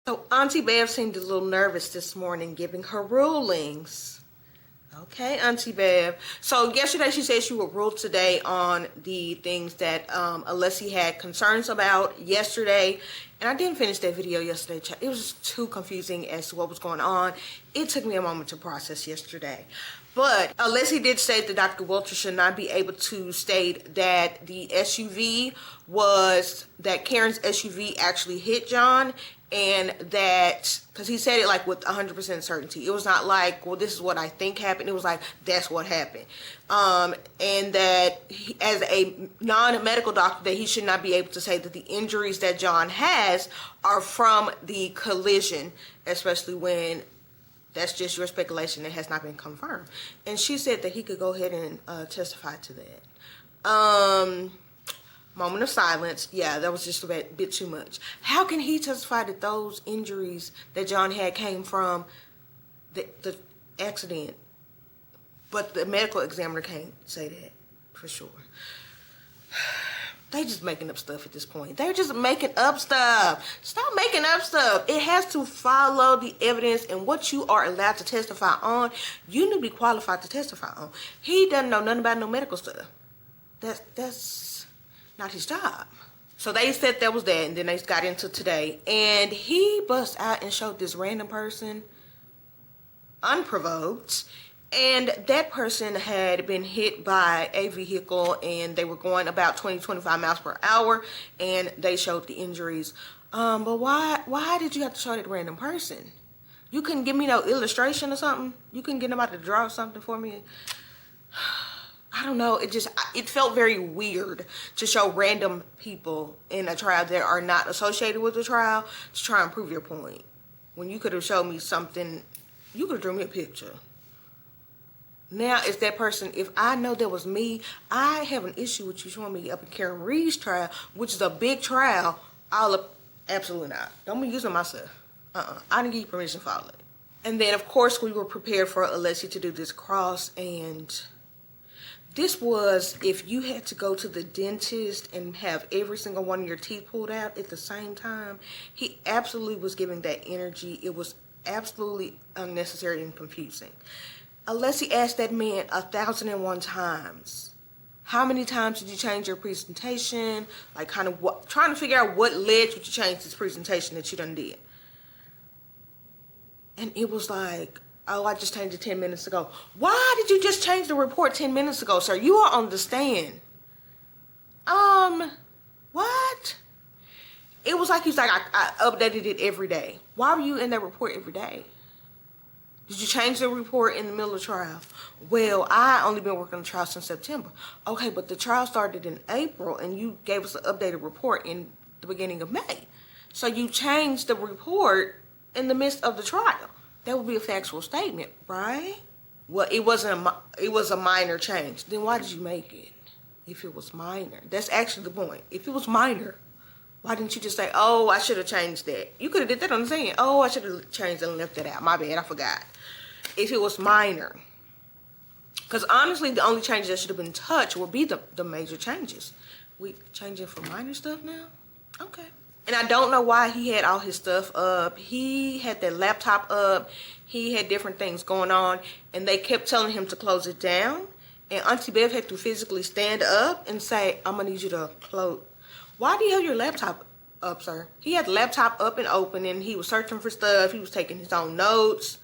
So Auntie Bev seemed a little nervous this morning giving her rulings. Okay, Auntie Bev. So yesterday she said she would rule today on the things that Alessi had concerns about yesterday. And I didn't finish that video yesterday. It was just too confusing as to what was going on. It took me a moment to process yesterday. But Alessi did state that Dr. Welcher should not be able to state that the SUV that Karen's SUV actually hit John, and that, because he said it like with 100% certainty. It was not like, well, this is what I think happened. It was like, that's what happened. And that he, as a non-medical doctor, that he should not be able to say that the injuries that John has are from the collision, especially when that's just your speculation that has not been confirmed. And she said that he could go ahead and testify to that. Moment of silence. Yeah, that was just a bit too much. How can he testify that those injuries that John had came from the accident, but the medical examiner can't say that for sure? They just making up stuff at this point. They're just making up stuff. Stop making up stuff. It has to follow the evidence and what you are allowed to testify on. You need to be qualified to testify on. He doesn't know nothing about no medical stuff. That's not his job. So they said that was that, and then they got into today, and he bust out and showed this random person unprovoked, and that person had been hit by a vehicle and they were going about 20-25 miles per hour, and they showed the injuries. But why did you have to show that random person? You couldn't give me no illustration or something? You couldn't get somebody to draw something for me? I don't know, it felt very weird to show random people in a trial that are not associated with the trial to try and prove your point. When you could have showed me something, you could have drawn me a picture. Now it's that person. If I know that was me, I have an issue with you showing me up in Karen Reed's trial, which is a big trial. Absolutely not. Don't be using myself. I didn't give you permission for all of it. And then of course we were prepared for Alessi to do this cross, and this was if you had to go to the dentist and have every single one of your teeth pulled out at the same time. He absolutely was giving that energy. It was absolutely unnecessary and confusing. Alessi asked that man 1,001 times. How many times did you change your presentation? Like kind of what, trying to figure out what led you to change this presentation that you done did. And it was like, oh, I just changed it 10 minutes ago. Why did you just change the report 10 minutes ago, sir? You are on the stand. What? It was like he's like, I updated it every day. Why were you in that report every day? Did you change the report in the middle of the trial? Well, I only been working on the trial since September. Okay, but the trial started in April and you gave us an updated report in the beginning of May. So you changed the report in the midst of the trial. That would be a factual statement, right? Well, it was a minor change. Then why did you make it? If it was minor. That's actually the point. If it was minor, why didn't you just say, oh, I should have changed that? You could have did that on the stand. Oh, I should have changed it and left that out. My bad, I forgot. If it was minor. Because honestly, the only changes that should have been touched would be the major changes. We changing for minor stuff now? Okay. And I don't know why he had all his stuff up. He had that laptop up. He had different things going on. And they kept telling him to close it down. And Auntie Bev had to physically stand up and say, I'm going to need you to close. Why do you have your laptop up, sir? He had the laptop up and open, and he was searching for stuff. He was taking his own notes.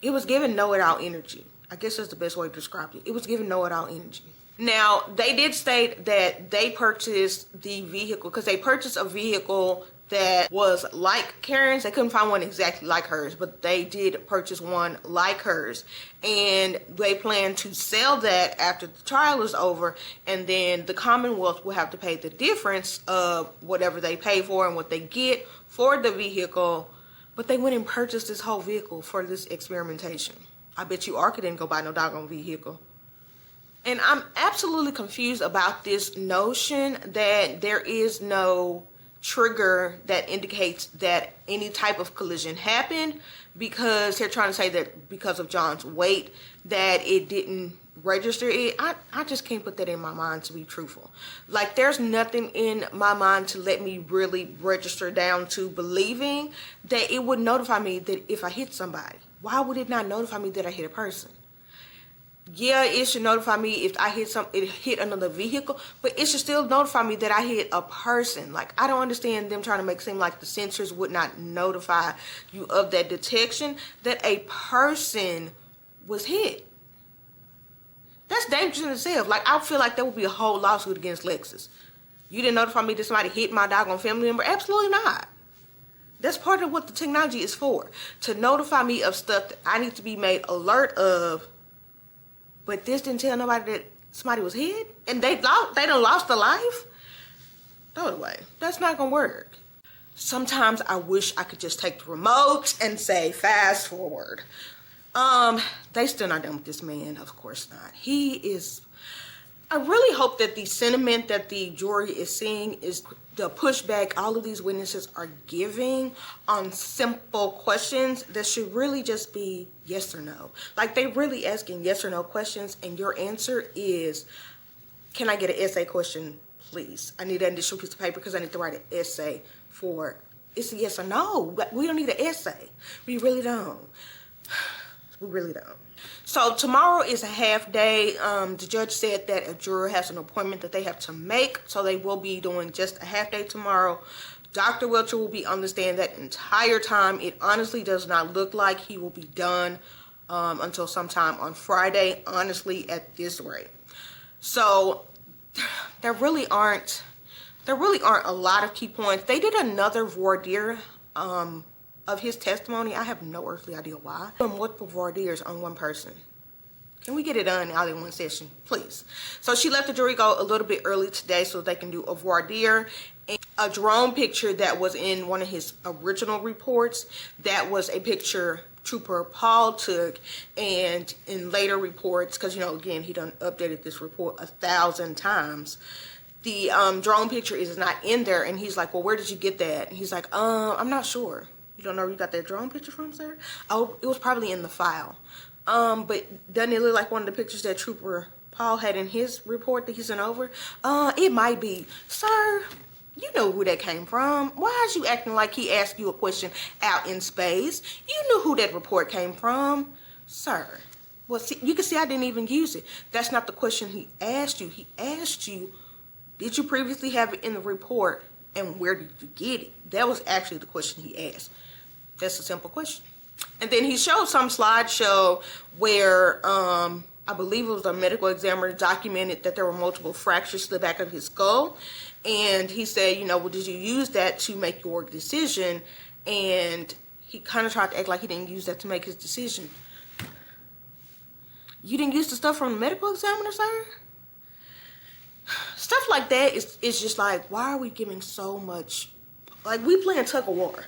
It was giving know-it-all energy. I guess that's the best way to describe it. It was giving know-it-all energy. Now, they did state that they purchased the vehicle because they purchased a vehicle that was like Karen's. They couldn't find one exactly like hers, but they did purchase one like hers. And they plan to sell that after the trial is over, and then the Commonwealth will have to pay the difference of whatever they pay for and what they get for the vehicle. But they went and purchased this whole vehicle for this experimentation. I bet you Arca didn't go buy no doggone vehicle. And I'm absolutely confused about this notion that there is no trigger that indicates that any type of collision happened, because they're trying to say that because of John's weight that it didn't register it, I just can't put that in my mind, to be truthful. Like, there's nothing in my mind to let me really register down to believing that it would notify me that if I hit somebody. Why would it not notify me that I hit a person? Yeah, it should notify me if I hit another vehicle, but it should still notify me that I hit a person. Like, I don't understand them trying to make it seem like the sensors would not notify you of that detection that a person was hit. That's dangerous in itself. Like, I feel like there would be a whole lawsuit against Lexus. You didn't notify me that somebody hit my doggone family member? Absolutely not. That's part of what the technology is for, to notify me of stuff that I need to be made alert of. But this didn't tell nobody that somebody was hit, and they done lost a life. Throw it away. That's not gonna work. Sometimes I wish I could just take the remote and say fast forward. They still not done with this man. Of course not. He is. I really hope that the sentiment that the jury is seeing is the pushback all of these witnesses are giving on simple questions that should really just be yes or no. Like, they really asking yes or no questions, and your answer is, can I get an essay question, please? I need an additional piece of paper because I need to write an essay for, it's a yes or no. We don't need an essay. We really don't. We really don't. So tomorrow is a half day. The judge said that a juror has an appointment that they have to make, so they will be doing just a half day tomorrow. Dr. Welcher will be on the stand that entire time. It honestly does not look like he will be done until sometime on Friday, honestly, at this rate. So there really aren't a lot of key points. They did another voir dire of his testimony. I have no earthly idea why. Multiple voir dires on one person. Can we get it done all in one session, please? So she let the jury go a little bit early today so they can do a voir dire. And a drone picture that was in one of his original reports, that was a picture Trooper Paul took, and in later reports, because, you know, again, he done updated this report 1,000 times. The drone picture is not in there, and he's like, well, where did you get that? And he's like, I'm not sure. You don't know where you got that drone picture from, sir? Oh, it was probably in the file. But doesn't it look like one of the pictures that Trooper Paul had in his report that he sent over? It might be. Sir, you know who that came from. Why is you acting like he asked you a question out in space? You knew who that report came from. Sir, well, see, you can see I didn't even use it. That's not the question he asked you. He asked you, did you previously have it in the report, and where did you get it? That was actually the question he asked. That's a simple question. And then he showed some slideshow where I believe it was a medical examiner documented that there were multiple fractures to the back of his skull. And he said, you know, well, did you use that to make your decision? And he kind of tried to act like he didn't use that to make his decision. You didn't use the stuff from the medical examiner, sir? Stuff like that is just like, why are we giving so much? Like, we playing tug of war.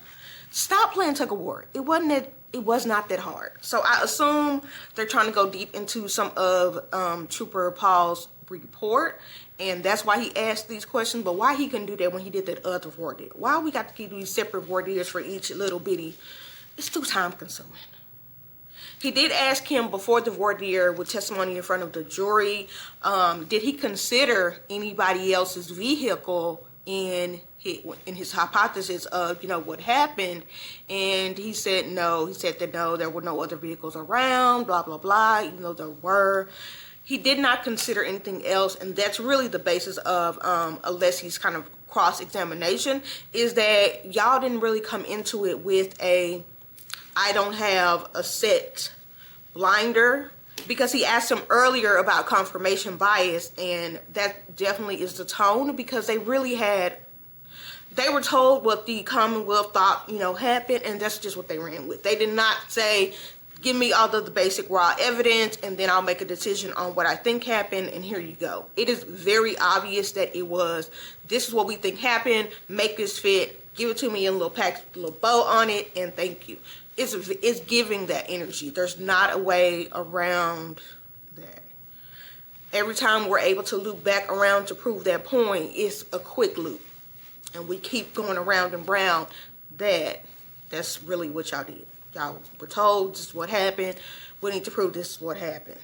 Stop playing tug of war. It was not that hard. So I assume they're trying to go deep into some of Trooper Paul's report, and that's why he asked these questions. But why he couldn't do that when he did that other voir dire? Why we got to keep these separate voir dires for each little bitty? It's too time consuming. He did ask him before the voir dire with testimony in front of the jury, did he consider anybody else's vehicle in his hypothesis of, you know, what happened? And he said no. He said that no, there were no other vehicles around, blah, blah, blah, even though there were. He did not consider anything else, and that's really the basis of Alessi's kind of cross-examination, is that y'all didn't really come into it with a, I don't have a set blinder, because he asked him earlier about confirmation bias, and that definitely is the tone, because they were told what the Commonwealth thought, you know, happened, and that's just what they ran with. They did not say, give me all of the basic raw evidence, and then I'll make a decision on what I think happened, and here you go. It is very obvious that it was, this is what we think happened, make this fit, give it to me in a little pack, a little bow on it, and thank you. It's giving that energy. There's not a way around that. Every time we're able to loop back around to prove that point, it's a quick loop. And we keep going around and round. That's really what y'all did. Y'all were told this is what happened. We need to prove this is what happened.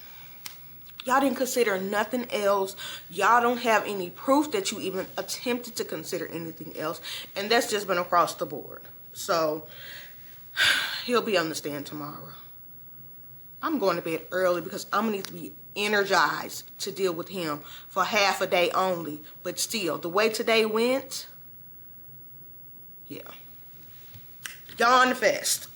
Y'all didn't consider nothing else. Y'all don't have any proof that you even attempted to consider anything else. And that's just been across the board. So, he'll be on the stand tomorrow. I'm going to bed early because I'm going to need to be energized to deal with him for half a day only. But still, the way today went, yeah. Gone fast.